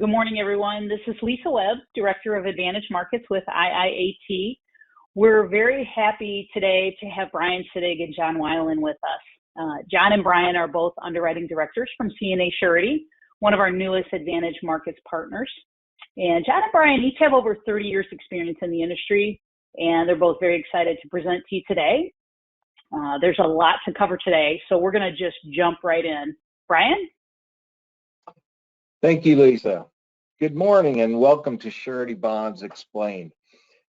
Good morning, everyone. This is Lisa Webb, Director of Advantage Markets with IIAT. We're very happy today to have Brian Siddig and John Weiland with us. John and Brian are both underwriting directors from CNA Surety, one of our newest Advantage Markets partners. And John and Brian each have over 30 years experience in the industry, and they're both very excited to present to you today. There's a lot to cover today, so we're going to just jump right in. Brian? Thank you, Lisa. Good morning and welcome to Surety Bonds Explained.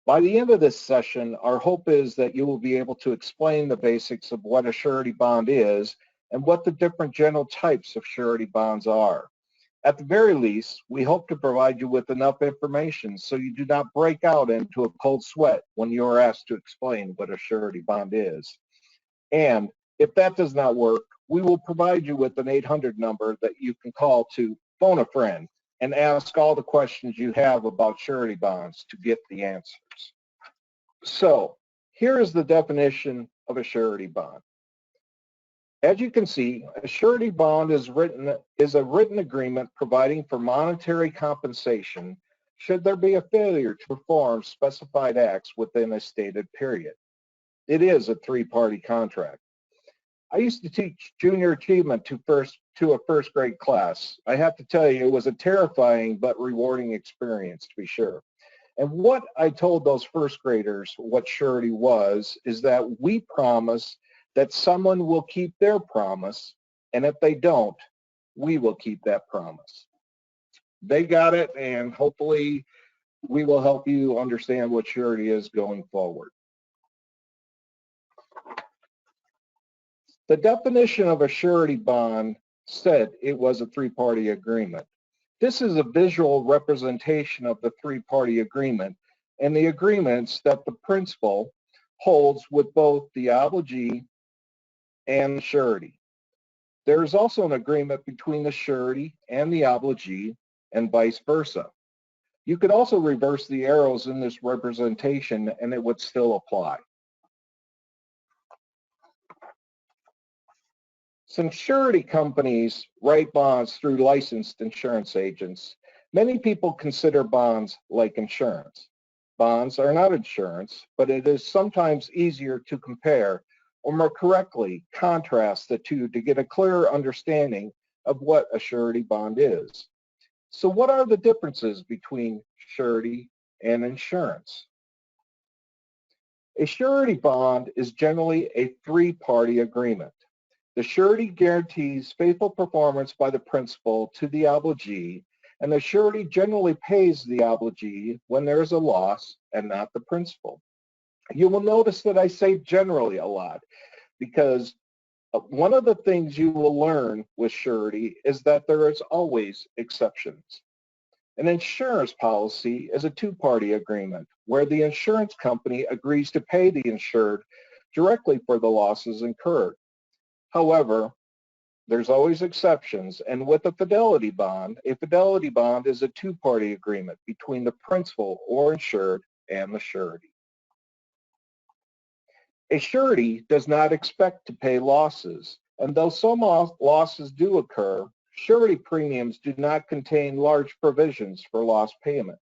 By the end of this session, our hope is that you will be able to explain the basics of what a surety bond is and what the different general types of surety bonds are. At the very least, we hope to provide you with enough information so you do not break out into a cold sweat when you are asked to explain what a surety bond is. And if that does not work, we will provide you with an 800 number that you can call to phone a friend and ask all the questions you have about surety bonds to get the answers. So here is the definition of a surety bond. As you can see, a surety bond is a written agreement providing for monetary compensation should there be a failure to perform specified acts within a stated period. It is a three-party contract. I used to teach junior achievement to a first grade class. I have to tell you, it was a terrifying but rewarding experience, to be sure. And what I told those first graders what surety was is that we promise that someone will keep their promise, and if they don't, we will keep that promise. They got it, and hopefully we will help you understand what surety is going forward. The definition of a surety bond said it was a three-party agreement. This is a visual representation of the three-party agreement and the agreements that the principal holds with both the obligee and the surety. There is also an agreement between the surety and the obligee and vice versa. You could also reverse the arrows in this representation and it would still apply. Since surety companies write bonds through licensed insurance agents, many people consider bonds like insurance. Bonds are not insurance, but it is sometimes easier to compare, or more correctly, contrast the two to get a clearer understanding of what a surety bond is. So what are the differences between surety and insurance? A surety bond is generally a three-party agreement. The surety guarantees faithful performance by the principal to the obligee, and the surety generally pays the obligee when there is a loss and not the principal. You will notice that I say generally a lot because one of the things you will learn with surety is that there is always exceptions. An insurance policy is a two-party agreement where the insurance company agrees to pay the insured directly for the losses incurred. However, there's always exceptions, and with a fidelity bond is a two-party agreement between the principal or insured and the surety. A surety does not expect to pay losses, and though some losses do occur, surety premiums do not contain large provisions for loss payment.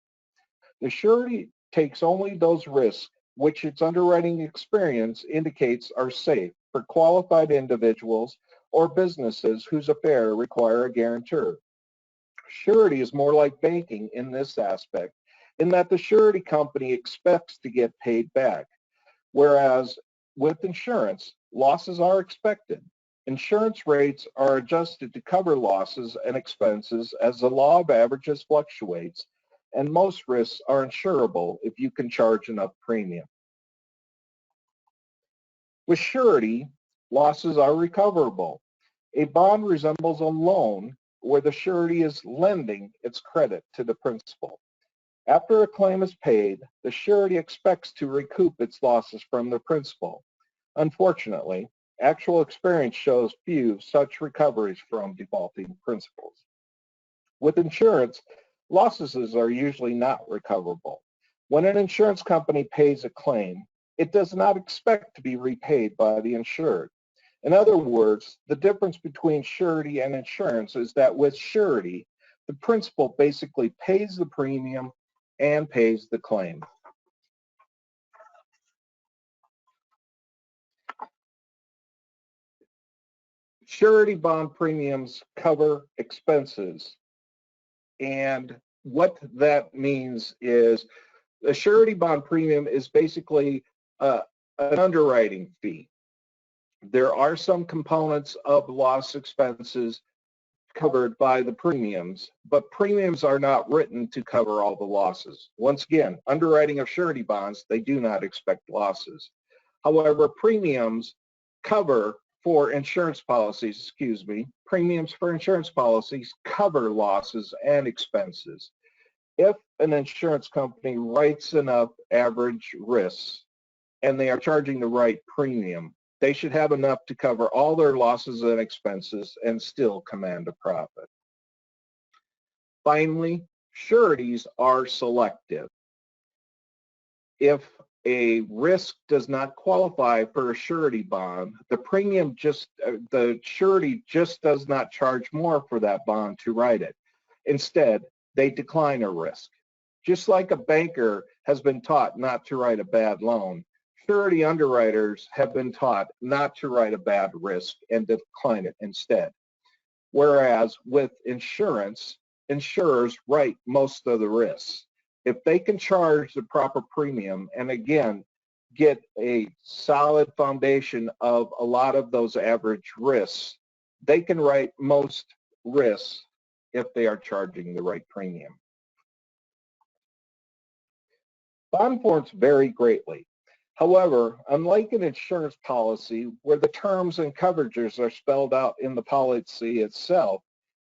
The surety takes only those risks which its underwriting experience indicates are safe for qualified individuals or businesses whose affairs require a guarantor. Surety is more like banking in this aspect, in that the surety company expects to get paid back, whereas with insurance, losses are expected. Insurance rates are adjusted to cover losses and expenses as the law of averages fluctuates, and most risks are insurable if you can charge enough premium. With surety, losses are recoverable. A bond resembles a loan where the surety is lending its credit to the principal. After a claim is paid, the surety expects to recoup its losses from the principal. Unfortunately, actual experience shows few such recoveries from defaulting principals. With insurance, losses are usually not recoverable. When an insurance company pays a claim, it does not expect to be repaid by the insured. In other words, the difference between surety and insurance is that with surety, the principal basically pays the premium and pays the claim. Surety bond premiums cover expenses. And what that means is the surety bond premium is basically an underwriting fee. There are some components of loss expenses covered by the premiums, but premiums are not written to cover all the losses. Once again, underwriting of surety bonds, they do not expect losses. However, premiums cover for insurance policies, premiums for insurance policies cover losses and expenses. If an insurance company writes enough average risks and they are charging the right premium, they should have enough to cover all their losses and expenses and still command a profit. Finally, sureties are selective. If a risk does not qualify for a surety bond, the surety just does not charge more for that bond to write it. Instead, they decline a risk. Just like a banker has been taught not to write a bad loan, surety underwriters have been taught not to write a bad risk and decline it instead. Whereas with insurance, insurers write most of the risks. If they can charge the proper premium and again, get a solid foundation of a lot of those average risks, they can write most risks if they are charging the right premium. Bond forms vary greatly. However, unlike an insurance policy where the terms and coverages are spelled out in the policy itself,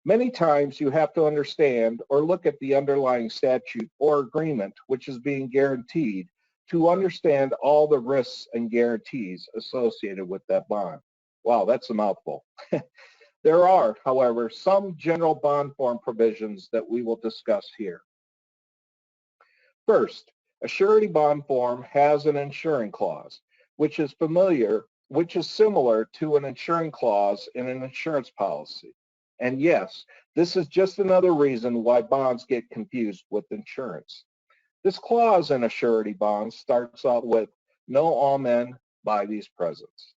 many times you have to understand or look at the underlying statute or agreement which is being guaranteed to understand all the risks and guarantees associated with that bond. Wow, that's a mouthful. There are, however, some general bond form provisions that we will discuss here. First, a surety bond form has an insuring clause, which is similar to an insuring clause in an insurance policy. And yes, this is just another reason why bonds get confused with insurance. This clause in a surety bond starts out with, "No all men buy these presents."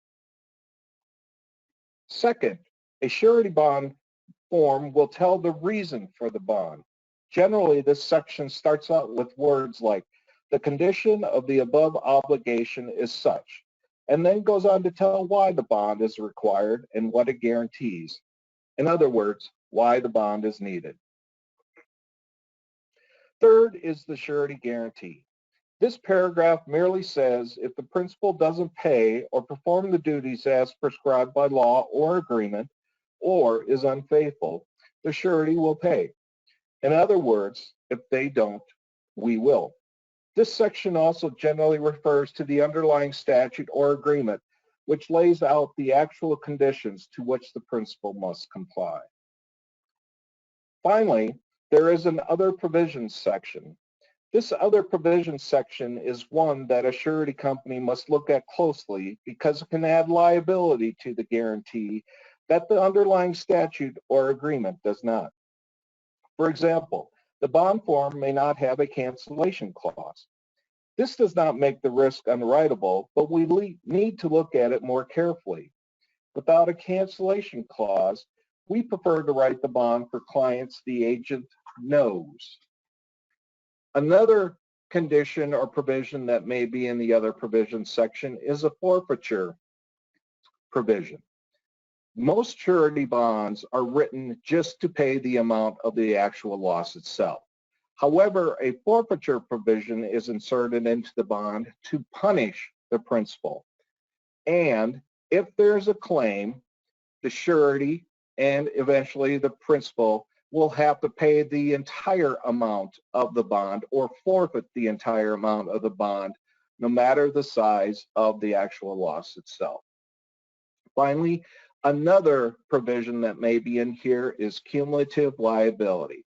Second, a surety bond form will tell the reason for the bond. Generally, this section starts out with words like, "The condition of the above obligation is such," and then goes on to tell why the bond is required and what it guarantees. In other words, why the bond is needed. Third is the surety guarantee. This paragraph merely says if the principal doesn't pay or perform the duties as prescribed by law or agreement, or is unfaithful, the surety will pay. In other words, if they don't, we will. This section also generally refers to the underlying statute or agreement, which lays out the actual conditions to which the principal must comply. Finally, there is an other provisions section. This other provisions section is one that a surety company must look at closely because it can add liability to the guarantee that the underlying statute or agreement does not. For example, the bond form may not have a cancellation clause. This does not make the risk unwritable, but we need to look at it more carefully. Without a cancellation clause, we prefer to write the bond for clients the agent knows. Another condition or provision that may be in the other provisions section is a forfeiture provision. Most surety bonds are written just to pay the amount of the actual loss itself. However, a forfeiture provision is inserted into the bond to punish the principal. And if there's a claim, the surety and eventually the principal will have to pay the entire amount of the bond or forfeit the entire amount of the bond, no matter the size of the actual loss itself. Finally, another provision that may be in here is cumulative liability.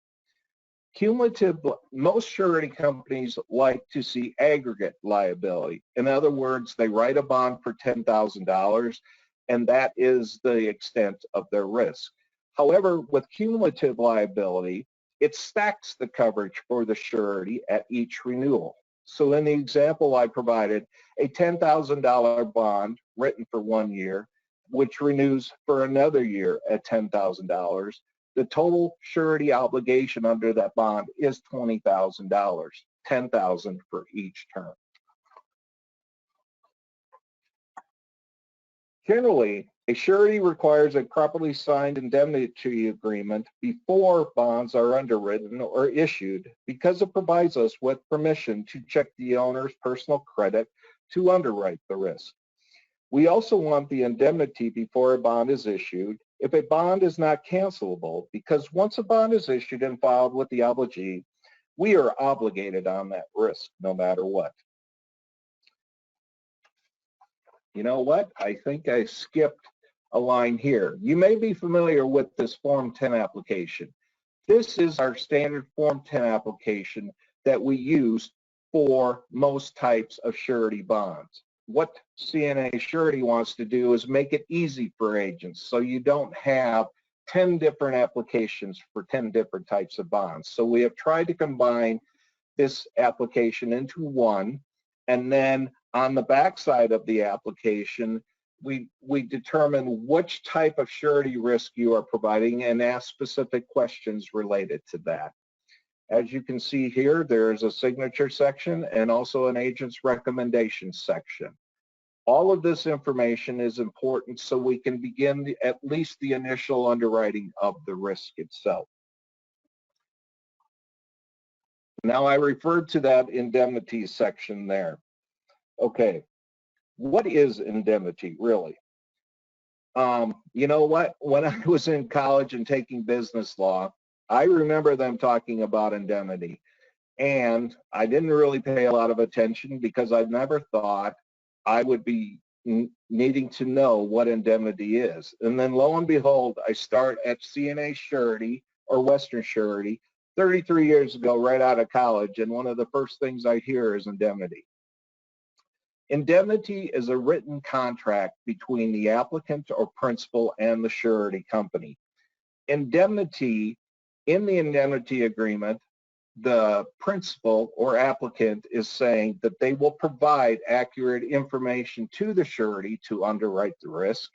Most surety companies like to see aggregate liability. In other words, they write a bond for $10,000 and that is the extent of their risk. However, with cumulative liability, it stacks the coverage for the surety at each renewal. So in the example I provided, a $10,000 bond written for 1 year, which renews for another year at $10,000, the total surety obligation under that bond is $20,000, $10,000 for each term. Generally, a surety requires a properly signed indemnity agreement before bonds are underwritten or issued because it provides us with permission to check the owner's personal credit to underwrite the risk. We also want the indemnity before a bond is issued if a bond is not cancelable, because once a bond is issued and filed with the obligee, we are obligated on that risk no matter what. You know what? I think I skipped a line here. You may be familiar with this Form 10 application. This is our standard Form 10 application that we use for most types of surety bonds. What CNA Surety wants to do is make it easy for agents so you don't have 10 different applications for 10 different types of bonds. So we have tried to combine this application into one, and then on the back side of the application, we determine which type of surety risk you are providing and ask specific questions related to that. As you can see here, there's a signature section and also an agent's recommendation section. All of this information is important so we can begin at least the initial underwriting of the risk itself. Now, I referred to that indemnity section there. Okay, what is indemnity really? You know what? When I was in college and taking business law, I remember them talking about indemnity. And I didn't really pay a lot of attention because I never thought I would be needing to know what indemnity is. And then lo and behold, I start at CNA Surety or Western Surety 33 years ago, right out of college, and one of the first things I hear is indemnity. Indemnity is a written contract between the applicant or principal and the surety company. Indemnity, in the indemnity agreement, the principal or applicant is saying that they will provide accurate information to the surety to underwrite the risk.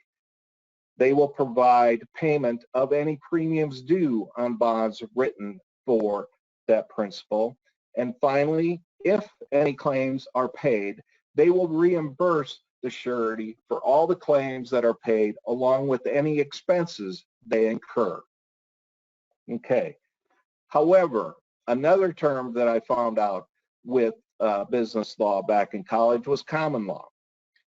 They will provide payment of any premiums due on bonds written for that principal. And finally, if any claims are paid, they will reimburse the surety for all the claims that are paid along with any expenses they incur. Okay. However, another term that I found out with business law back in college was common law.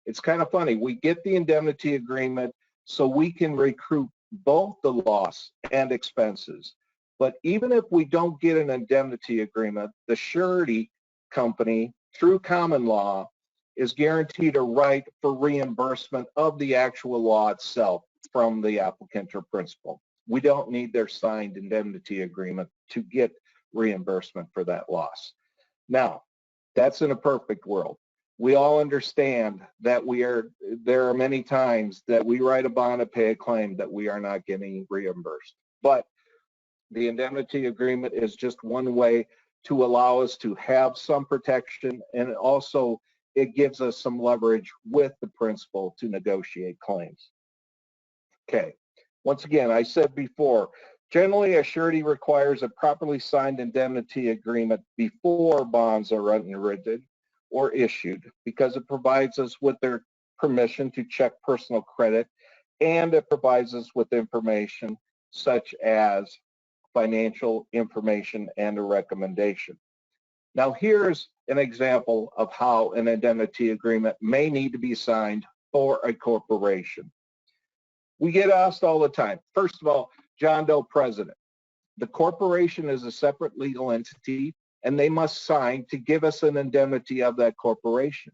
It's kind of funny. We get the indemnity agreement so we can recoup both the loss and expenses. But even if we don't get an indemnity agreement, the surety company, through common law, is guaranteed a right for reimbursement of the actual law itself from the applicant or principal. We don't need their signed indemnity agreement to get reimbursement for that loss. Now, that's in a perfect world. We all understand that there are many times that we write a bond to pay a claim that we are not getting reimbursed. But the indemnity agreement is just one way to allow us to have some protection, and also it gives us some leverage with the principal to negotiate claims. Okay, once again, I said before, generally a surety requires a properly signed indemnity agreement before bonds are underwritten or issued because it provides us with their permission to check personal credit, and it provides us with information such as financial information and a recommendation. Now here's an example of how an indemnity agreement may need to be signed for a corporation. We get asked all the time, first of all, John Doe president. The corporation is a separate legal entity and they must sign to give us an indemnity of that corporation.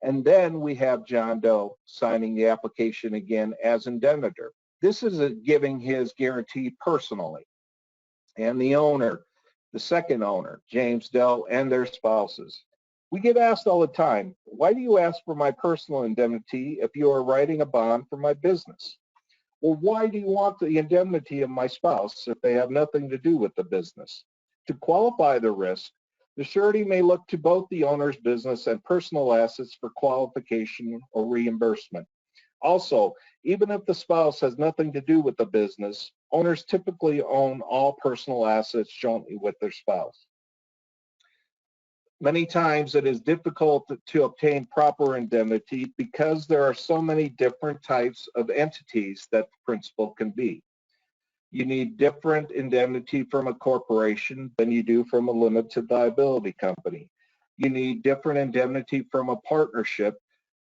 And then we have John Doe signing the application again as indemnitor. This is giving his guarantee personally. And the owner, the second owner, James Doe, and their spouses. We get asked all the time, why do you ask for my personal indemnity if you are writing a bond for my business? Well, why do you want the indemnity of my spouse if they have nothing to do with the business? To qualify the risk, the surety may look to both the owner's business and personal assets for qualification or reimbursement. Also, even if the spouse has nothing to do with the business, owners typically own all personal assets jointly with their spouse. Many times it is difficult to obtain proper indemnity because there are so many different types of entities that the principal can be. You need different indemnity from a corporation than you do from a limited liability company. You need different indemnity from a partnership,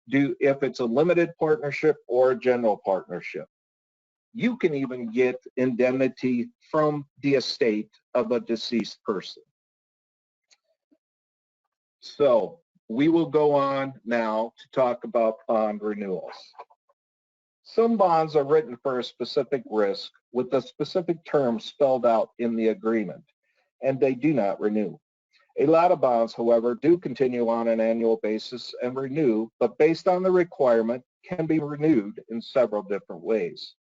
if it's a limited partnership or a general partnership. You can even get indemnity from the estate of a deceased person. So we will go on now to talk about bond renewals. Some bonds are written for a specific risk with the specific terms spelled out in the agreement, and they do not renew. A lot of bonds, however, do continue on an annual basis and renew, but based on the requirement, can be renewed in several different ways.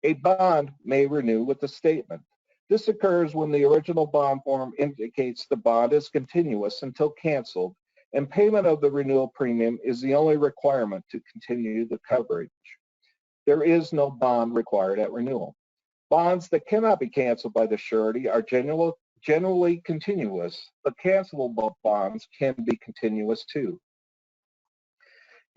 A bond may renew with a statement. This occurs when the original bond form indicates the bond is continuous until canceled, and payment of the renewal premium is the only requirement to continue the coverage. There is no bond required at renewal. Bonds that cannot be canceled by the surety are generally continuous, but cancelable bonds can be continuous too.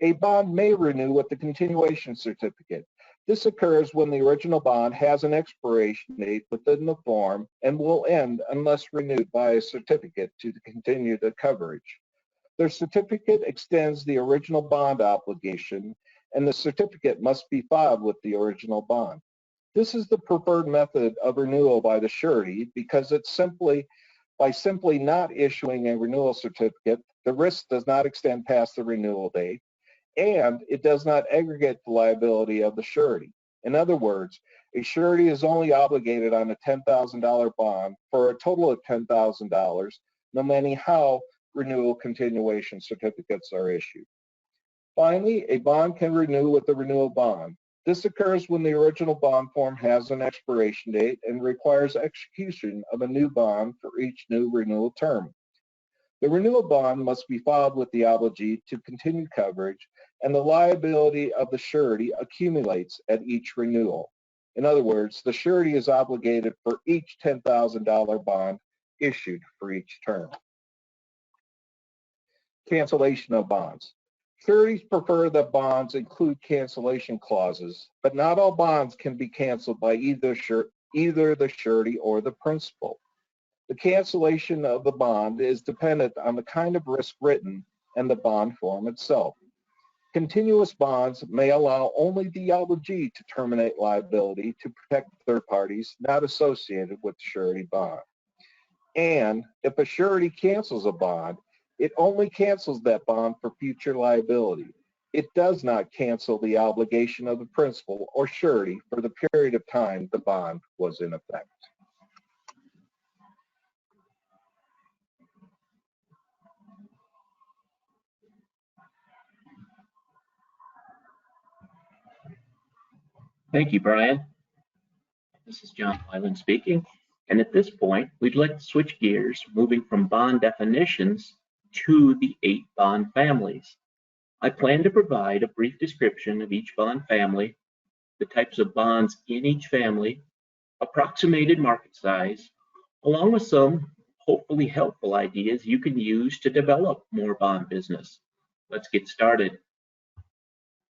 A bond may renew with the continuation certificate. This occurs when the original bond has an expiration date within the form and will end unless renewed by a certificate to continue the coverage. The certificate extends the original bond obligation, and the certificate must be filed with the original bond. This is the preferred method of renewal by the surety because by simply not issuing a renewal certificate, the risk does not extend past the renewal date, and it does not aggregate the liability of the surety. In other words, a surety is only obligated on a $10,000 bond for a total of $10,000, no matter how renewal continuation certificates are issued. Finally, a bond can renew with the renewal bond. This occurs when the original bond form has an expiration date and requires execution of a new bond for each new renewal term. The renewal bond must be filed with the obligee to continue coverage, and the liability of the surety accumulates at each renewal. In other words, the surety is obligated for each $10,000 bond issued for each term. Cancellation of bonds. Sureties prefer that bonds include cancellation clauses, but not all bonds can be canceled by either the surety or the principal. The cancellation of the bond is dependent on the kind of risk written and the bond form itself. Continuous bonds may allow only the obligee to terminate liability to protect third parties not associated with the surety bond. And if a surety cancels a bond, it only cancels that bond for future liability. It does not cancel the obligation of the principal or surety for the period of time the bond was in effect. Thank you, Brian. This is John Wyland speaking. And at this point, we'd like to switch gears, moving from bond definitions to the 8 bond families. I plan to provide a brief description of each bond family, the types of bonds in each family, approximated market size, along with some hopefully helpful ideas you can use to develop more bond business. Let's get started.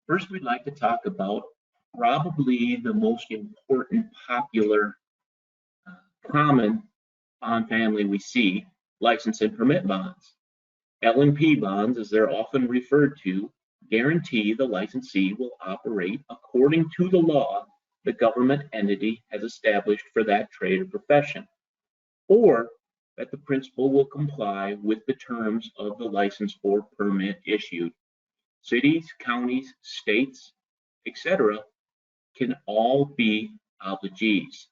First, we'd like to talk about probably the most important, popular, common bond family we see, license and permit bonds. L&P bonds, as they're often referred to, guarantee the licensee will operate according to the law the government entity has established for that trade or profession, or that the principal will comply with the terms of the license or permit issued. Cities, counties, states, etc. can all be obligees.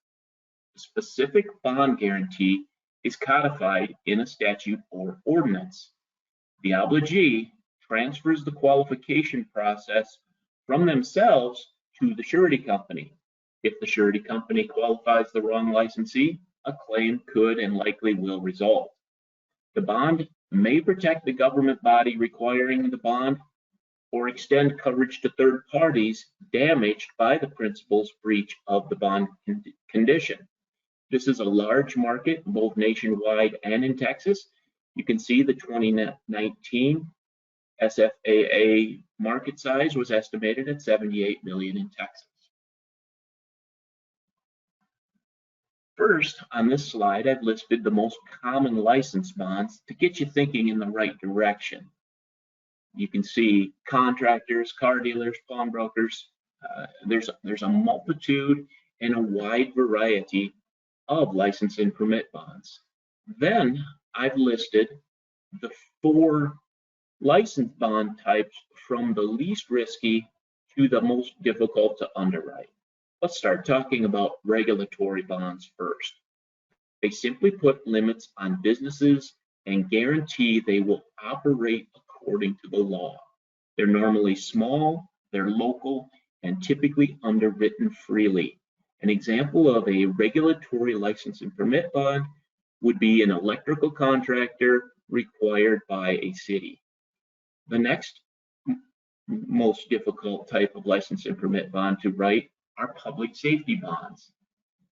The specific bond guarantee is codified in a statute or ordinance. The obligee transfers the qualification process from themselves to the surety company. If the surety company qualifies the wrong licensee, a claim could and likely will result. The bond may protect the government body requiring the bond or extend coverage to third parties damaged by the principal's breach of the bond condition. This is a large market, both nationwide and in Texas. You can see the 2019 SFAA market size was estimated at $78 million in Texas. First, on this slide, I've listed the most common license bonds to get you thinking in the right direction. You can see contractors, car dealers, pawnbrokers. There's a multitude and a wide variety of license and permit bonds. Then I've listed the 4 license bond types from the least risky to the most difficult to underwrite. Let's start talking about regulatory bonds first. They simply put limits on businesses and guarantee they will operate according to the law. They're normally small, they're local, and typically underwritten freely. An example of a regulatory license and permit bond would be an electrical contractor required by a city. The next most difficult type of license and permit bond to write are public safety bonds.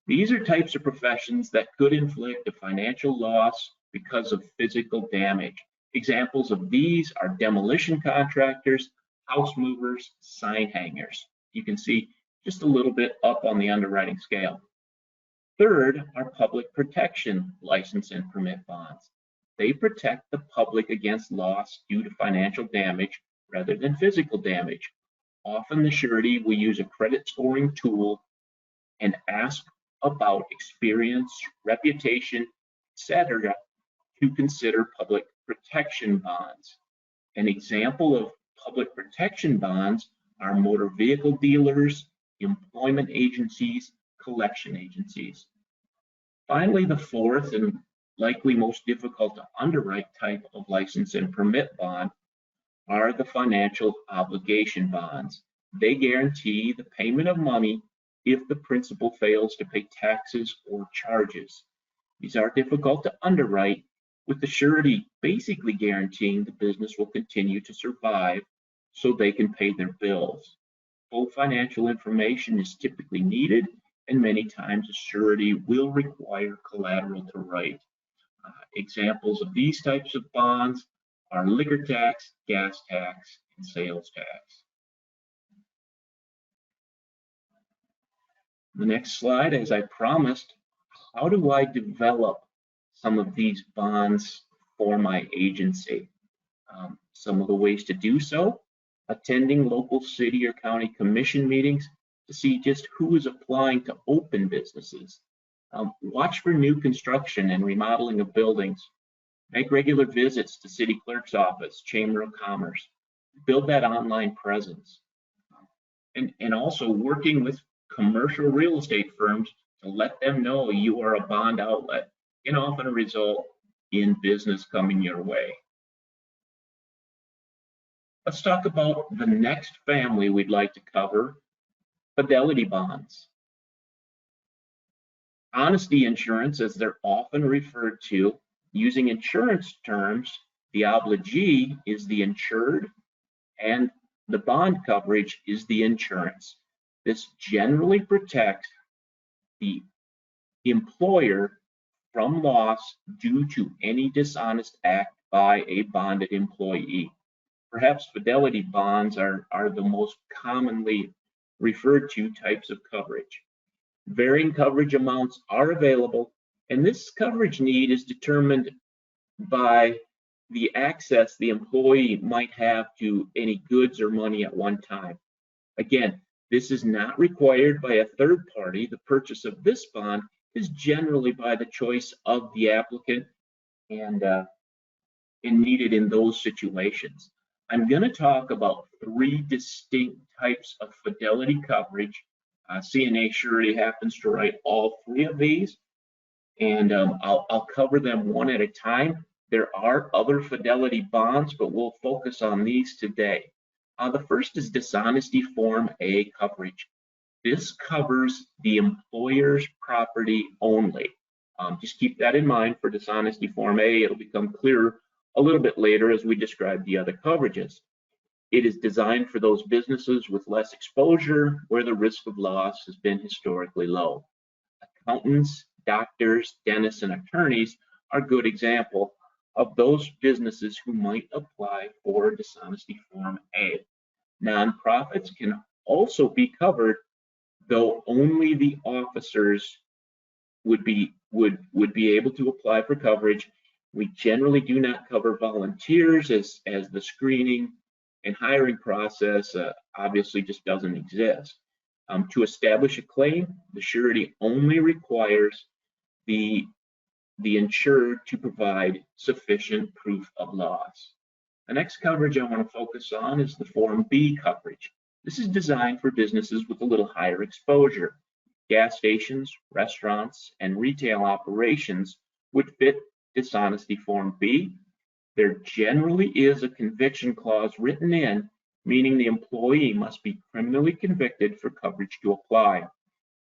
These are types of professions that could inflict a financial loss because of physical damage. Examples of these are demolition contractors, house movers, sign hangers. You can see just a little bit up on the underwriting scale. Third are public protection license and permit bonds. They protect the public against loss due to financial damage rather than physical damage. Often the surety will use a credit scoring tool and ask about experience, reputation, etc. to consider public protection bonds. An example of public protection bonds are motor vehicle dealers, employment agencies, collection agencies. Finally, the fourth and likely most difficult to underwrite type of license and permit bond are the financial obligation bonds. They guarantee the payment of money if the principal fails to pay taxes or charges. These are difficult to underwrite, with the surety basically guaranteeing the business will continue to survive so they can pay their bills. Full financial information is typically needed, and many times a surety will require collateral to write. Examples of these types of bonds are liquor tax, gas tax, and sales tax. The next slide, as I promised, how do I develop some of these bonds for my agency? Some of the ways to do so: attending local city or county commission meetings to see just who is applying to open businesses. Watch for new construction and remodeling of buildings. Make regular visits to city clerk's office, chamber of commerce. Build that online presence. And also working with commercial real estate firms to let them know you are a bond outlet can often result in business coming your way. Let's talk about the next family we'd like to cover, Fidelity Bonds. Honesty insurance, as they're often referred to, using insurance terms, the obligee is the insured and the bond coverage is the insurance. This generally protects the employer from loss due to any dishonest act by a bonded employee. Perhaps Fidelity Bonds are the most commonly referred to types of coverage. Varying coverage amounts are available, and this coverage need is determined by the access the employee might have to any goods or money at one time. Again, this is not required by a third party. The purchase of this bond is generally by the choice of the applicant and needed in those situations. I'm going to talk about 3 distinct types of fidelity coverage. CNA Surety happens to write all 3 of these, and I'll cover them one at a time. There are other fidelity bonds, but we'll focus on these today. The first is dishonesty form A coverage. This covers the employer's property only. Just keep that in mind for dishonesty Form A. It'll become clearer a little bit later as we describe the other coverages. It is designed for those businesses with less exposure where the risk of loss has been historically low. Accountants, doctors, dentists, and attorneys are a good example of those businesses who might apply for dishonesty Form A. Nonprofits can also be covered, though only the officers would be able to apply for coverage. We generally do not cover volunteers as the screening and hiring process obviously just doesn't exist. To establish a claim, the surety only requires the insured to provide sufficient proof of loss. The next coverage I want to focus on is the Form B coverage. This is designed for businesses with a little higher exposure. Gas stations, restaurants, and retail operations would fit dishonesty Form B. There generally is a conviction clause written in, meaning the employee must be criminally convicted for coverage to apply.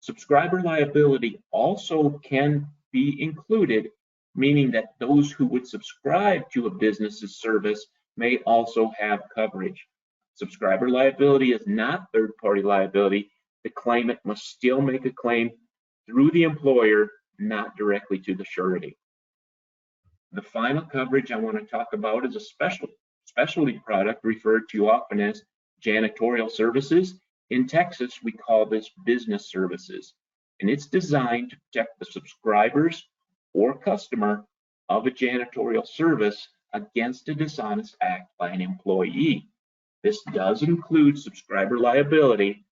Subscriber liability also can be included, meaning that those who would subscribe to a business's service may also have coverage. Subscriber liability is not third-party liability. The claimant must still make a claim through the employer, not directly to the surety. The final coverage I want to talk about is a specialty product referred to often as janitorial services. In Texas, we call this business services, and it's designed to protect the subscribers or customer of a janitorial service against a dishonest act by an employee. This does include subscriber liability.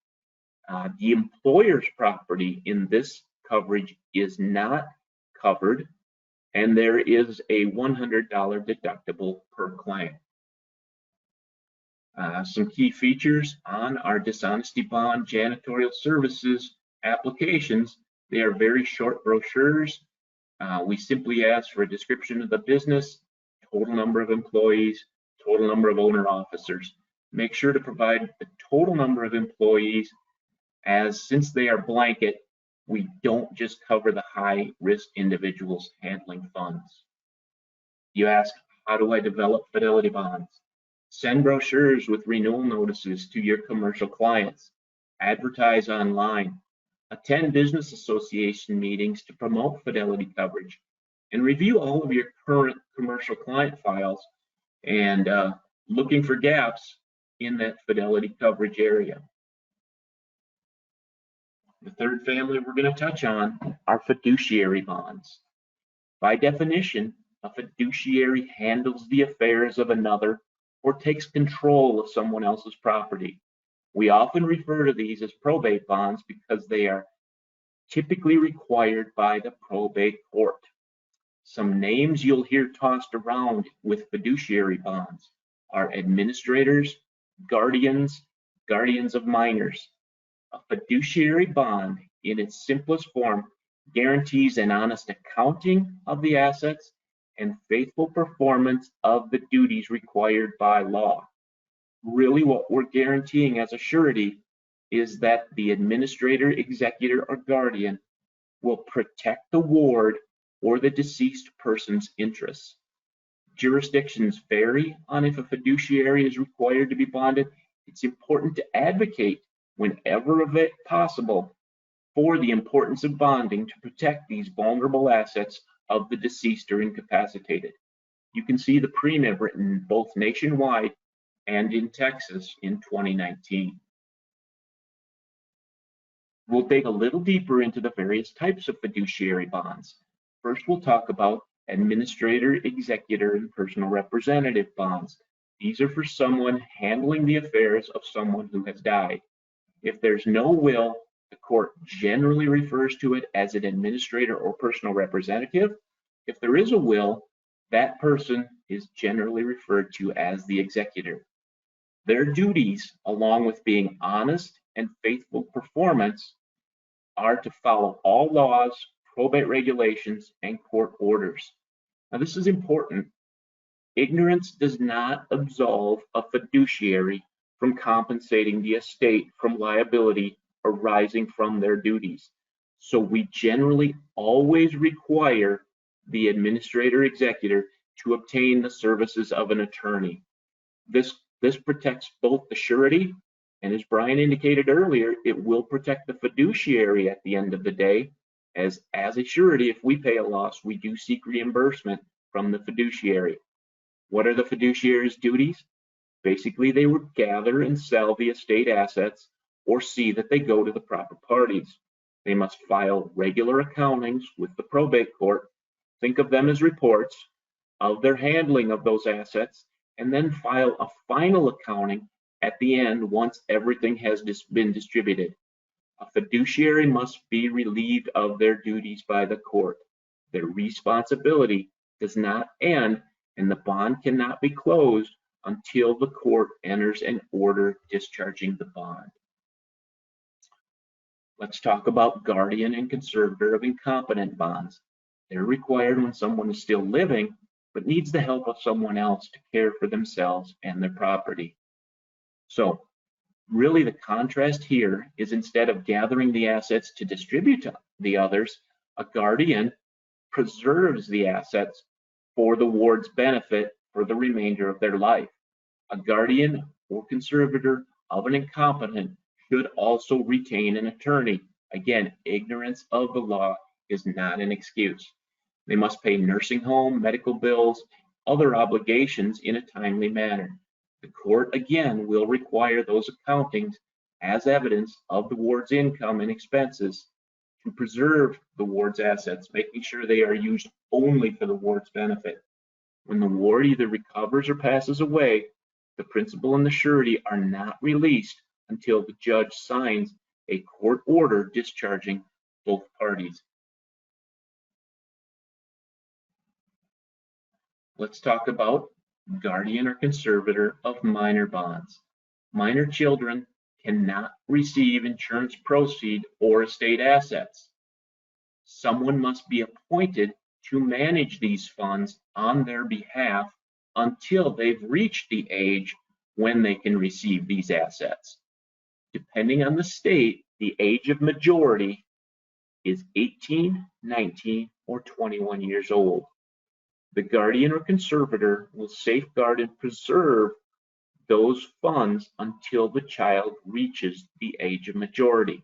The employer's property in this coverage is not covered, and there is a $100 deductible per claim. Some key features on our dishonesty bond janitorial services applications. They are very short brochures. We simply ask for a description of the business, total number of employees, total number of owner officers. Make sure to provide the total number of employees, as since they are blanket, we don't just cover the high risk individuals handling funds. You ask, how do I develop Fidelity Bonds? Send brochures with renewal notices to your commercial clients. Advertise online. Attend business association meetings to promote Fidelity coverage. And review all of your current commercial client files and looking for gaps in that Fidelity coverage area. The third family we're going to touch on are fiduciary bonds. By definition, a fiduciary handles the affairs of another or takes control of someone else's property. We often refer to these as probate bonds because they are typically required by the probate court. Some names you'll hear tossed around with fiduciary bonds are administrators, guardians, guardians of minors. A fiduciary bond, in its simplest form, guarantees an honest accounting of the assets and faithful performance of the duties required by law. Really, what we're guaranteeing as a surety is that the administrator, executor, or guardian will protect the ward or the deceased person's interests. Jurisdictions vary on if a fiduciary is required to be bonded. It's important to advocate whenever possible for the importance of bonding to protect these vulnerable assets of the deceased or incapacitated. You can see the premium written both nationwide and in Texas in 2019. We'll dig a little deeper into the various types of fiduciary bonds. First, we'll talk about administrator, executor, and personal representative bonds. These are for someone handling the affairs of someone who has died. If there's no will, the court generally refers to it as an administrator or personal representative. If there is a will, that person is generally referred to as the executor. Their duties, along with being honest and faithful performance, are to follow all laws, probate regulations, and court orders. Now, this is important. Ignorance does not absolve a fiduciary from compensating the estate from liability arising from their duties. So we generally always require the administrator executor to obtain the services of an attorney. This protects both the surety, and as Brian indicated earlier, it will protect the fiduciary at the end of the day. As a surety, if we pay a loss, we do seek reimbursement from the fiduciary. What are the fiduciary's duties? Basically, they would gather and sell the estate assets or see that they go to the proper parties. They must file regular accountings with the probate court. Think of them as reports of their handling of those assets, and then file a final accounting at the end once everything has been distributed. A fiduciary must be relieved of their duties by the court. Their responsibility does not end, and the bond cannot be closed until the court enters an order discharging the bond. Let's talk about guardian and conservator of incompetent bonds. They're required when someone is still living, but needs the help of someone else to care for themselves and their property. So really the contrast here is, instead of gathering the assets to distribute to the others, a guardian preserves the assets for the ward's benefit for the remainder of their life. A guardian or conservator of an incompetent should also retain an attorney. Again, ignorance of the law is not an excuse. They must pay nursing home, medical bills, other obligations in a timely manner. The court, again, will require those accountings as evidence of the ward's income and expenses to preserve the ward's assets, making sure they are used only for the ward's benefit. When the ward either recovers or passes away, the principal and the surety are not released until the judge signs a court order discharging both parties. Let's talk about guardian or conservator of minor bonds. Minor children cannot receive insurance proceeds or estate assets. Someone must be appointed to manage these funds on their behalf until they've reached the age when they can receive these assets. Depending on the state, the age of majority is 18, 19, or 21 years old. The guardian or conservator will safeguard and preserve those funds until the child reaches the age of majority.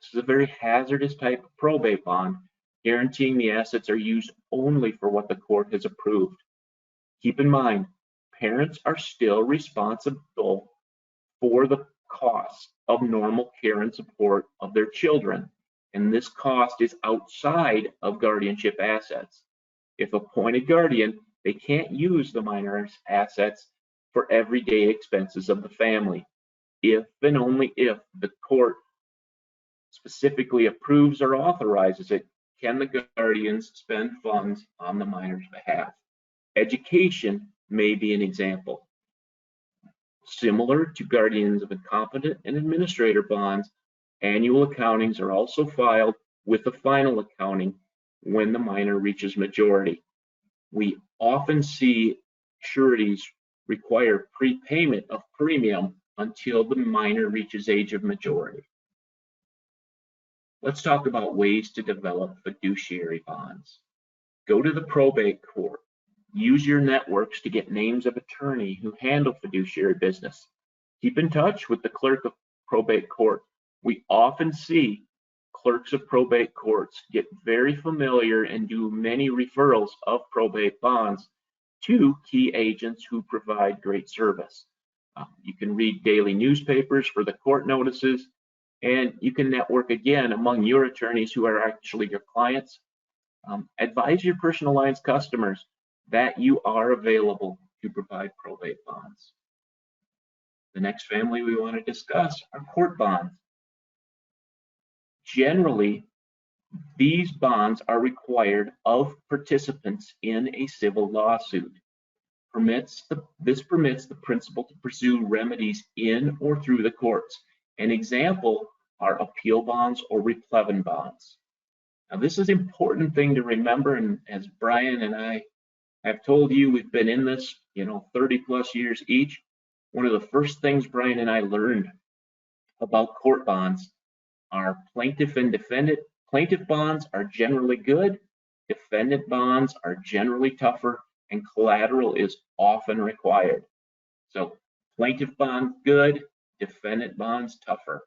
This is a very hazardous type of probate bond, guaranteeing the assets are used only for what the court has approved. Keep in mind, parents are still responsible for the cost of normal care and support of their children, and this cost is outside of guardianship assets. If appointed guardian, they can't use the minor's assets for everyday expenses of the family. If and only if the court specifically approves or authorizes it, can the guardians spend funds on the minor's behalf. Education may be an example. Similar to guardians of incompetent and administrator bonds, annual accountings are also filed with the final accounting when the minor reaches majority. We often see sureties require prepayment of premium until the minor reaches age of majority. Let's talk about ways to develop fiduciary bonds. Go to the probate court. Use your networks to get names of attorney who handle fiduciary business. Keep in touch with the clerk of probate court. We often see clerks of probate courts get very familiar and do many referrals of probate bonds to key agents who provide great service. You can read daily newspapers for the court notices, and you can network again among your attorneys who are actually your clients. Advise your personal lines customers that you are available to provide probate bonds. The next family we want to discuss are court bonds. Generally, these bonds are required of participants in a civil lawsuit. This permits the principal to pursue remedies in or through the courts. An example are appeal bonds or replevin bonds. Now, this is an important thing to remember, and as Brian and I have told you, we've been in this, 30 plus years each. One of the first things Brian and I learned about court bonds are plaintiff and defendant. Plaintiff bonds are generally good. Defendant bonds are generally tougher, and collateral is often required. So plaintiff bonds good, defendant bonds tougher.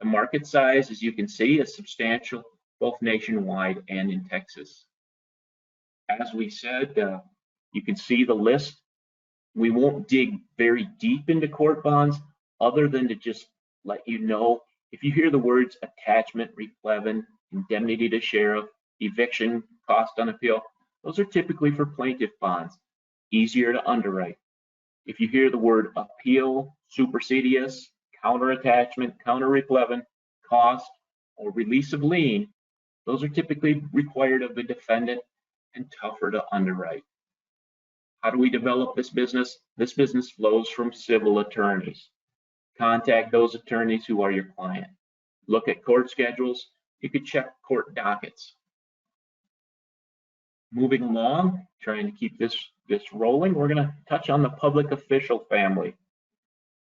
The market size, as you can see, is substantial, both nationwide and in Texas. As we said, you can see the list. We won't dig very deep into court bonds other than to just let you know, if you hear the words attachment, replevin, indemnity to sheriff, eviction, cost on appeal, those are typically for plaintiff bonds, easier to underwrite. If you hear the word appeal, supersedious, counter attachment, counter replevin, cost, or release of lien, those are typically required of the defendant and tougher to underwrite. How do we develop this business? This business flows from civil attorneys. Contact those attorneys who are your client. Look at court schedules. You could check court dockets. Moving along, trying to keep this rolling, we're going to touch on the public official family.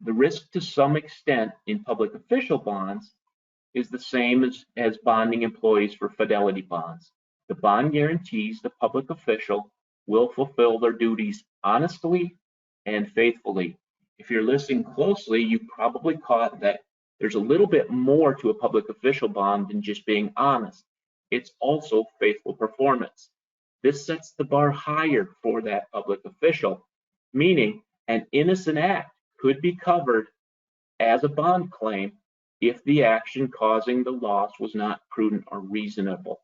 The risk to some extent in public official bonds is the same as bonding employees for Fidelity Bonds. The bond guarantees the public official will fulfill their duties honestly and faithfully. If you're listening closely, you probably caught that there's a little bit more to a public official bond than just being honest. It's also faithful performance. This sets the bar higher for that public official, meaning an innocent act could be covered as a bond claim if the action causing the loss was not prudent or reasonable.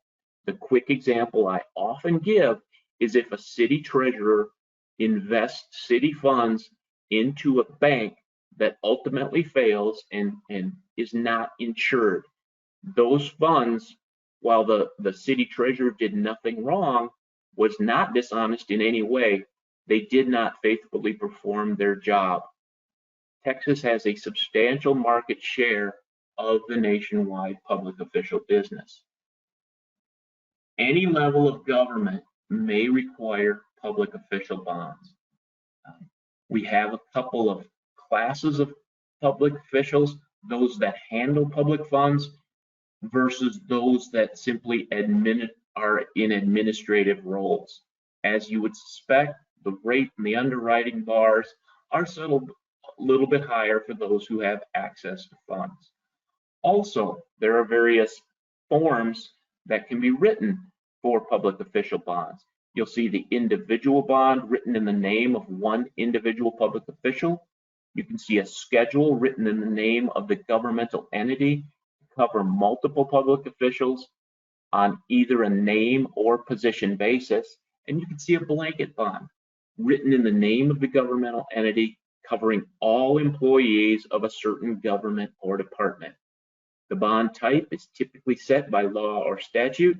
The quick example I often give is if a city treasurer invests city funds into a bank that ultimately fails and is not insured. Those funds, while the city treasurer did nothing wrong, was not dishonest in any way, they did not faithfully perform their job. Texas has a substantial market share of the nationwide public official business. Any level of government may require public official bonds. We have a couple of classes of public officials, those that handle public funds versus those that simply are in administrative roles. As you would suspect, the rate and the underwriting bars are settled a little bit higher for those who have access to funds. Also, there are various forms that can be written for public official bonds. You'll see the individual bond written in the name of one individual public official. You can see a schedule written in the name of the governmental entity to cover multiple public officials on either a name or position basis. And you can see a blanket bond written in the name of the governmental entity covering all employees of a certain government or department. The bond type is typically set by law or statute.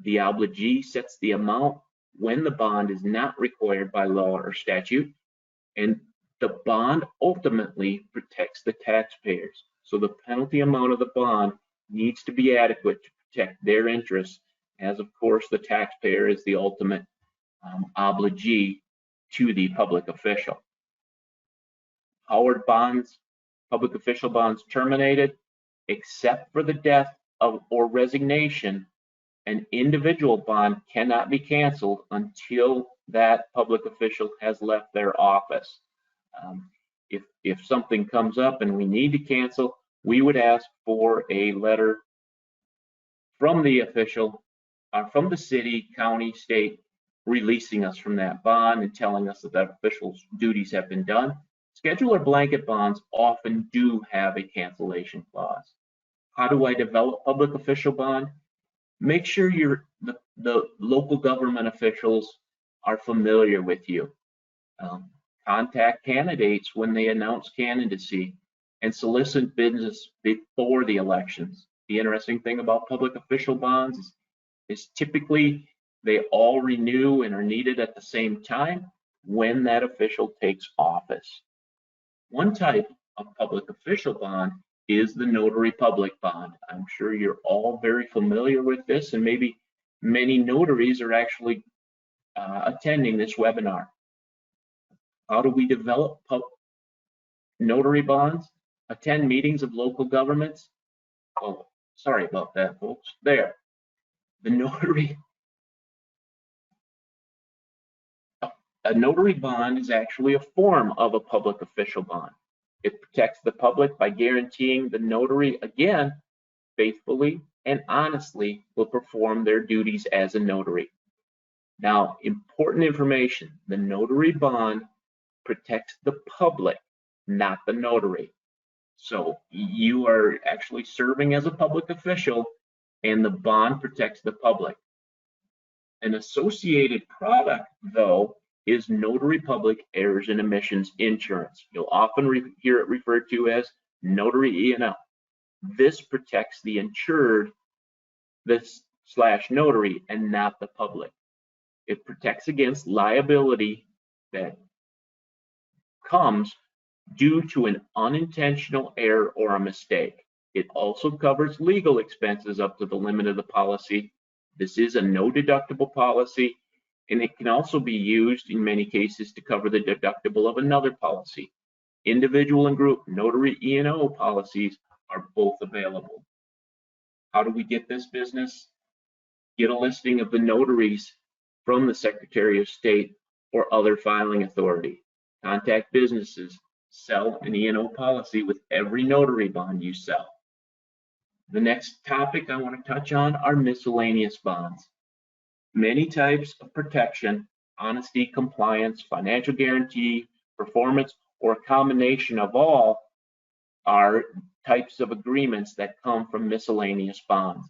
The obligee sets the amount when the bond is not required by law or statute, and the bond ultimately protects the taxpayers. So the penalty amount of the bond needs to be adequate to protect their interests, as of course the taxpayer is the ultimate obligee to the public official. Howard bonds, public official bonds terminated, except for the death or resignation. An individual bond cannot be canceled until that public official has left their office. If something comes up and we need to cancel, we would ask for a letter from the official, from the city, county, state, releasing us from that bond and telling us that that official's duties have been done. Schedule or blanket bonds often do have a cancellation clause. How do I develop public official bond? Make sure the local government officials are familiar with you. Contact candidates when they announce candidacy and solicit business before the elections. The interesting thing about public official bonds is typically they all renew and are needed at the same time when that official takes office. One type of public official bond is the notary public bond. I'm sure you're all very familiar with this, and maybe many notaries are actually attending this webinar. How do we develop notary bonds? Attend meetings of local governments. Well, Sorry about that, folks. There. The notary, a notary bond is actually a form of a public official bond. It protects the public by guaranteeing the notary, again, faithfully and honestly will perform their duties as a notary. Now, important information, the notary bond protects the public, not the notary. So you are actually serving as a public official and the bond protects the public. An associated product, though, is notary public errors and omissions insurance. You'll often hear it referred to as notary E&O. This protects the insured, this / notary, and not the public. It protects against liability that comes due to an unintentional error or a mistake. It also covers legal expenses up to the limit of the policy. This is a no deductible policy, and it can also be used in many cases to cover the deductible of another policy. Individual and group notary E&O policies are both available. How do we get this business? Get a listing of the notaries from the Secretary of State or other filing authority. Contact businesses. Sell an E&O policy with every notary bond you sell. The next topic I want to touch on are miscellaneous bonds. Many types of protection, honesty, compliance, financial guarantee, performance, or a combination of all are types of agreements that come from miscellaneous bonds.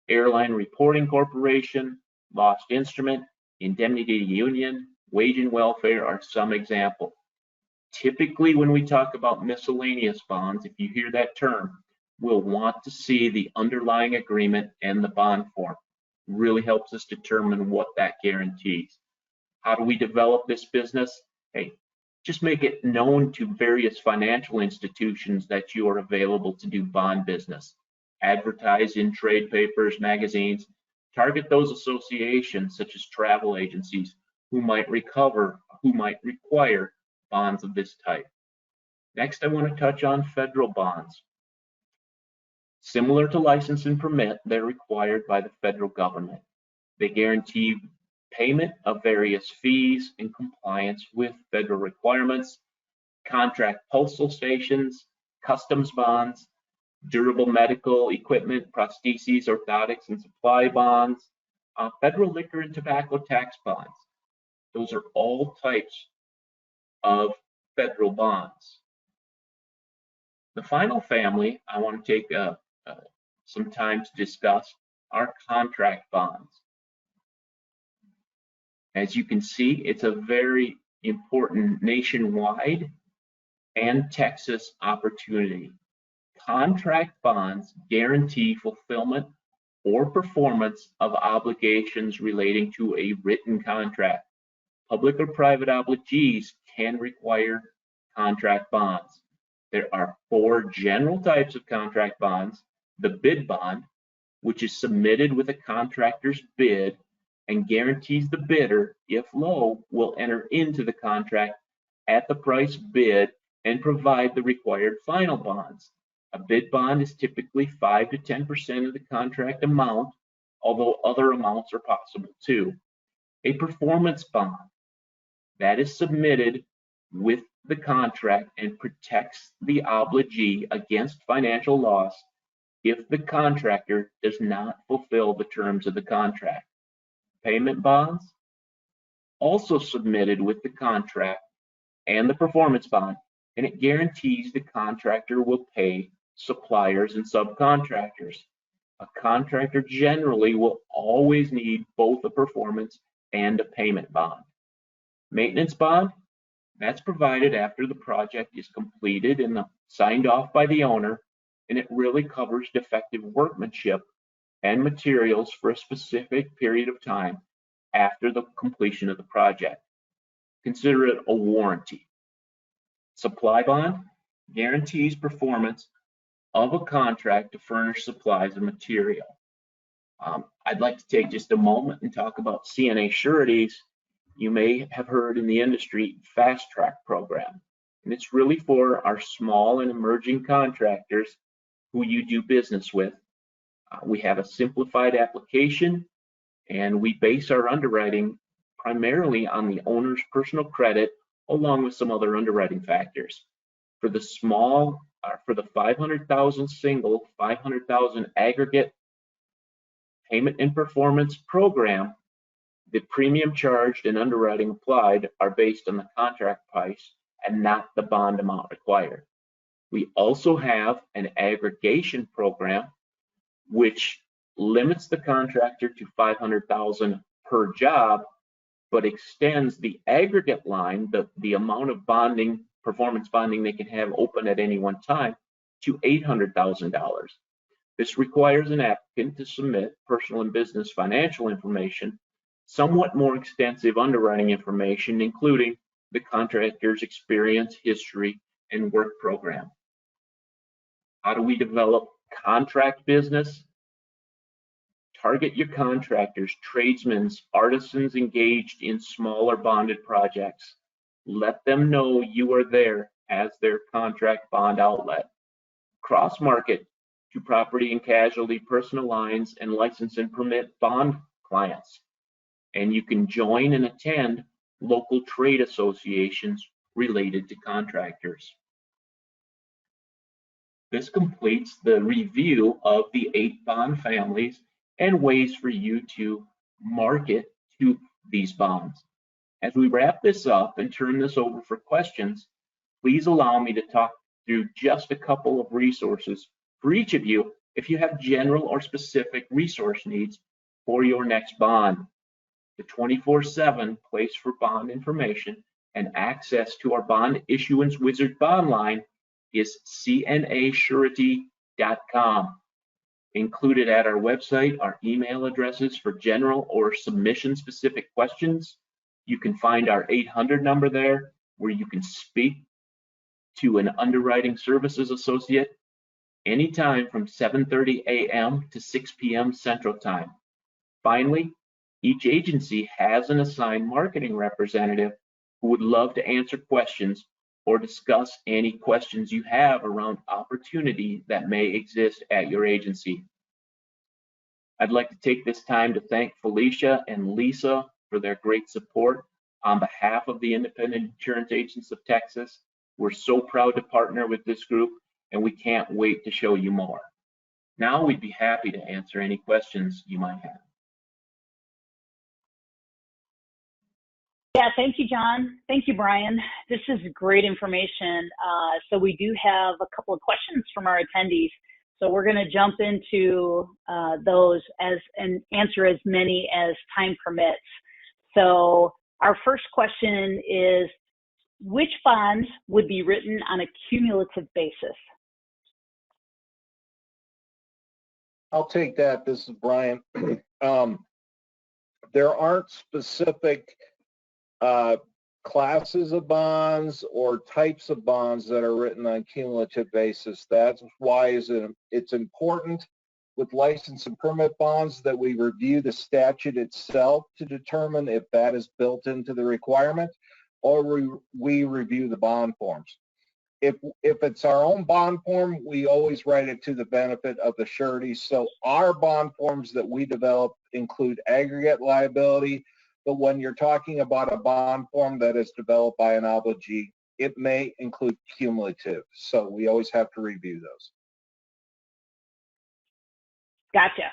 Airline Reporting Corporation, Lost Instrument, Indemnity Union, Wage and Welfare are some examples. Typically, when we talk about miscellaneous bonds, if you hear that term, we'll want to see the underlying agreement and the bond form. Really helps us determine what that guarantees. How do we develop this business? Hey, just make it known to various financial institutions that you are available to do bond business. Advertise in trade papers, magazines. Target those associations such as travel agencies who might require bonds of this type. Next, I want to touch on federal bonds. Similar to license and permit, they're required by the federal government. They guarantee payment of various fees in compliance with federal requirements, contract postal stations, customs bonds, durable medical equipment, prostheses, orthotics, and supply bonds, federal liquor and tobacco tax bonds. Those are all types of federal bonds. The final family I want to take some time to discuss are contract bonds. As you can see, it's a very important nationwide and Texas opportunity. Contract bonds guarantee fulfillment or performance of obligations relating to a written contract. Public or private obligees can require contract bonds. There are 4 general types of contract bonds. The bid bond, which is submitted with a contractor's bid and guarantees the bidder, if low, will enter into the contract at the price bid and provide the required final bonds. A bid bond is typically 5 to 10% of the contract amount, although other amounts are possible too. A performance bond that is submitted with the contract and protects the obligee against financial loss if the contractor does not fulfill the terms of the contract. Payment bonds, also submitted with the contract and the performance bond, and it guarantees the contractor will pay suppliers and subcontractors. A contractor generally will always need both a performance and a payment bond. Maintenance bond, that's provided after the project is completed and signed off by the owner, and it really covers defective workmanship and materials for a specific period of time after the completion of the project. Consider it a warranty. Supply bond guarantees performance of a contract to furnish supplies and material. I'd like to take just a moment and talk about CNA Sureties. You may have heard in the industry fast track program, and it's really for our small and emerging contractors who you do business with. We have a simplified application, and we base our underwriting primarily on the owner's personal credit, along with some other underwriting factors. For the for the 500,000 single, 500,000 aggregate payment and performance program, the premium charged and underwriting applied are based on the contract price and not the bond amount required. We also have an aggregation program, which limits the contractor to 500,000 per job, but extends the aggregate line, the amount of bonding, performance bonding they can have open at any one time, to $800,000. This requires an applicant to submit personal and business financial information, somewhat more extensive underwriting information, including the contractor's experience, history, and work program. How do we develop contract business? Target your contractors, tradesmen, artisans engaged in smaller bonded projects. Let them know you are there as their contract bond outlet. Cross-market to property and casualty, personal lines, and license and permit bond clients. And you can join and attend local trade associations related to contractors. This completes the review of the 8 bond families and ways for you to market to these bonds. As we wrap this up and turn this over for questions, please allow me to talk through just a couple of resources for each of you if you have general or specific resource needs for your next bond. The 24/7 place for bond information and access to our bond issuance wizard bond line is CNASurety.com. Included at our website are email addresses for general or submission specific questions. You can find our 800 number there where you can speak to an underwriting services associate anytime from 7:30 a.m. to 6 p.m. Central Time. Finally, each agency has an assigned marketing representative who would love to answer questions or discuss any questions you have around opportunity that may exist at your agency. I'd like to take this time to thank Felicia and Lisa for their great support on behalf of the Independent Insurance Agents of Texas. We're so proud to partner with this group, and we can't wait to show you more. Now we'd be happy to answer any questions you might have. Yeah, thank you, John. Thank you, Brian. This is great information. So we do have a couple of questions from our attendees. So we're going to jump into those and answer as many as time permits. So our first question is, which bonds would be written on a cumulative basis? I'll take that. This is Brian. There aren't specific classes of bonds or types of bonds that are written on cumulative basis. That's why it's important with license and permit bonds that we review the statute itself to determine if that is built into the requirement, or we review the bond forms. If it's our own bond form, we always write it to the benefit of the surety. So our bond forms that we develop include aggregate liability, but when you're talking about a bond form that is developed by an obligee, it may include cumulative. So we always have to review those. Gotcha.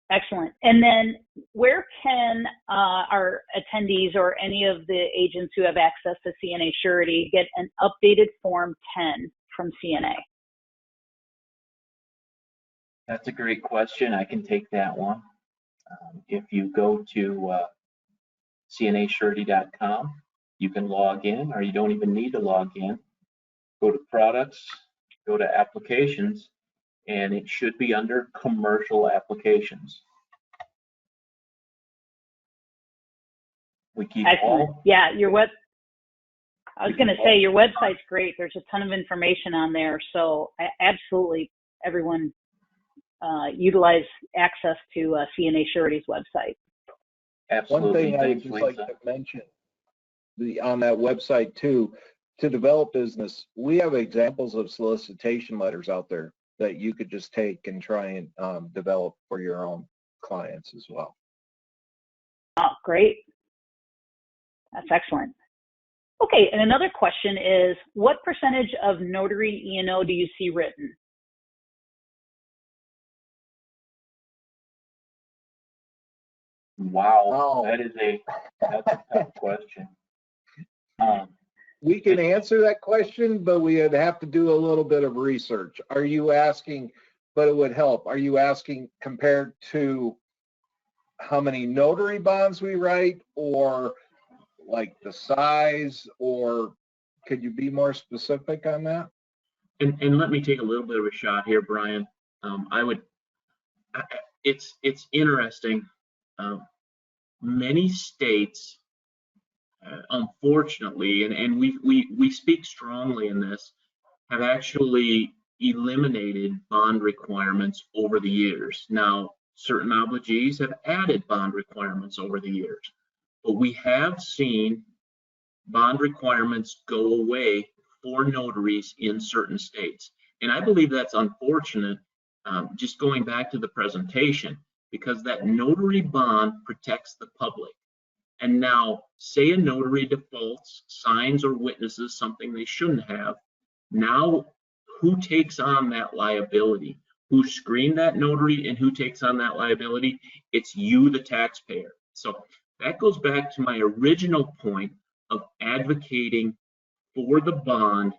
Excellent. And then where can our attendees or any of the agents who have access to CNA Surety get an updated Form 10 from CNA? That's a great question. I can take that one. If you go to CNASurety.com, you can log in, or you don't even need to log in. Go to products, go to applications, and it should be under commercial applications. We keep Excellent. all. Yeah, I was going to say your website's great. There's a ton of information on there. So absolutely, everyone utilize access to CNA Surety's website. Absolutely. One thing I would just like to mention on that website too, to develop business, we have examples of solicitation letters out there. that you could just take and try and develop for your own clients as well. Oh, great. That's excellent. Okay, and another question is, what percentage of notary E&O do you see written? Wow, that's a tough question. We can answer that question, but we would have to do a little bit of research. Are you asking, but it would help, are you asking compared to how many notary bonds we write, or like the size, or could you be more specific on that? And let me take a little bit of a shot here, Brian. It's interesting. Many states, unfortunately, and we speak strongly in this, have actually eliminated bond requirements over the years. Now, certain obligees have added bond requirements over the years, but we have seen bond requirements go away for notaries in certain states. And I believe that's unfortunate, just going back to the presentation, because that notary bond protects the public. And now, say a notary defaults, signs or witnesses something they shouldn't have, now who takes on that liability? Who screened that notary and who takes on that liability? It's you, the taxpayer. So that goes back to my original point of advocating for the bond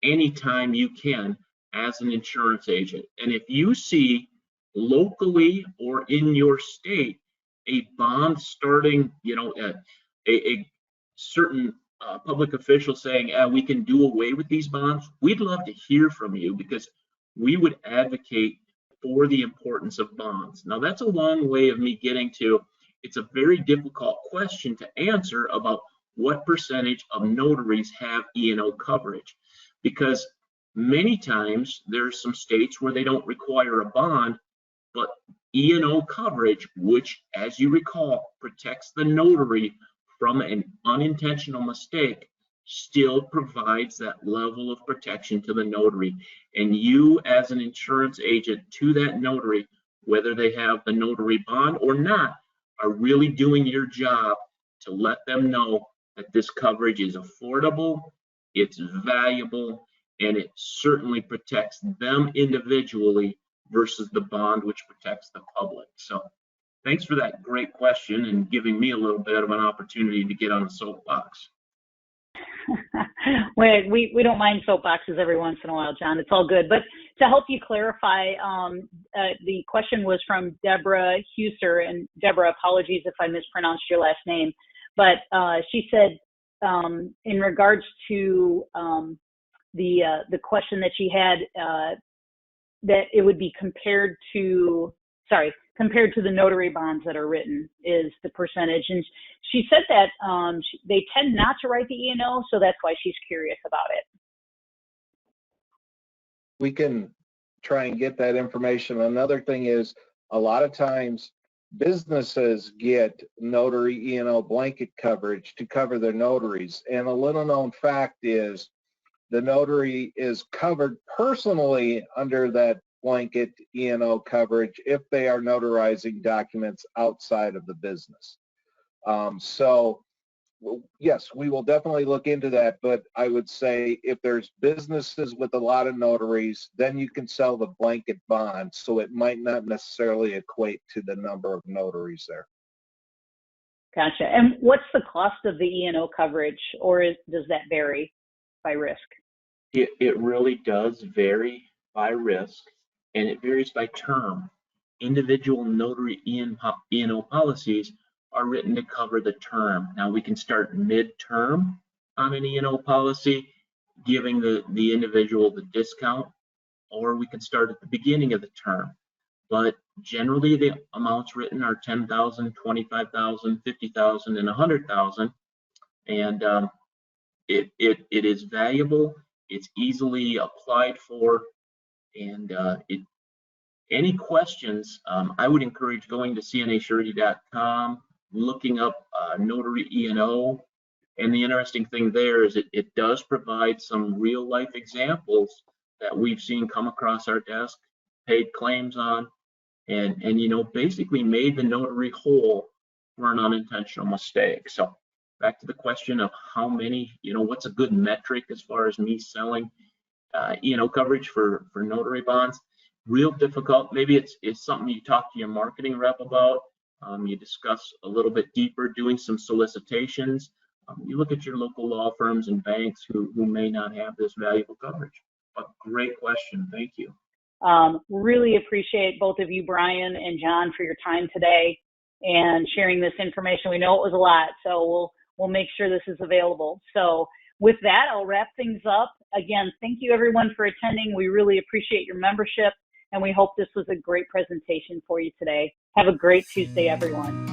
anytime you can as an insurance agent. And if you see locally or in your state a bond starting, a certain public official saying, we can do away with these bonds, we'd love to hear from you, because we would advocate for the importance of bonds. Now, that's a long way of me getting to, it's a very difficult question to answer about what percentage of notaries have E&O coverage, because many times there's some states where they don't require a bond, but E&O coverage, which, as you recall, protects the notary from an unintentional mistake, still provides that level of protection to the notary. And you, as an insurance agent to that notary, whether they have the notary bond or not, are really doing your job to let them know that this coverage is affordable, it's valuable, and it certainly protects them individually versus the bond, which protects the public. So thanks for that great question and giving me a little bit of an opportunity to get on the soapbox. We don't mind soapboxes every once in a while, John. It's all good. But to help you clarify, the question was from Deborah Huser. And Deborah, apologies if I mispronounced your last name. But she said, in regards to the question that she had, that it would be compared to the notary bonds that are written is the percentage. And she said that they tend not to write the E&O, so that's why she's curious about it. We can try and get that information. Another thing is, a lot of times businesses get notary E&O blanket coverage to cover their notaries. And a little known fact is the notary is covered personally under that blanket E&O coverage if they are notarizing documents outside of the business. So yes, we will definitely look into that, but I would say if there's businesses with a lot of notaries, then you can sell the blanket bond, so it might not necessarily equate to the number of notaries there. Gotcha. And what's the cost of the E&O coverage, or does that vary by risk? It really does vary by risk, and it varies by term. Individual notary E&O policies are written to cover the term. Now, we can start mid-term on an E&O policy, giving the individual the discount, or we can start at the beginning of the term. But generally, the amounts written are $10,000, $25,000, $50,000, and $100,000. And it is valuable. It's easily applied for, and any questions, I would encourage going to cnasurety.com, looking up notary E&O. And the interesting thing there is it does provide some real life examples that we've seen come across our desk, paid claims on, and you know, basically made the notary whole for an unintentional mistake. So back to the question of how many, you know, what's a good metric as far as me selling, you know, coverage for notary bonds. Real difficult. Maybe it's something you talk to your marketing rep about. You discuss a little bit deeper, doing some solicitations. You look at your local law firms and banks who may not have this valuable coverage. But great question. Thank you. Really appreciate both of you, Brian and John, for your time today and sharing this information. We know it was a lot, so we'll make sure this is available. So with that, I'll wrap things up. Again, thank you everyone for attending. We really appreciate your membership, and we hope this was a great presentation for you today. Have a great Tuesday, everyone.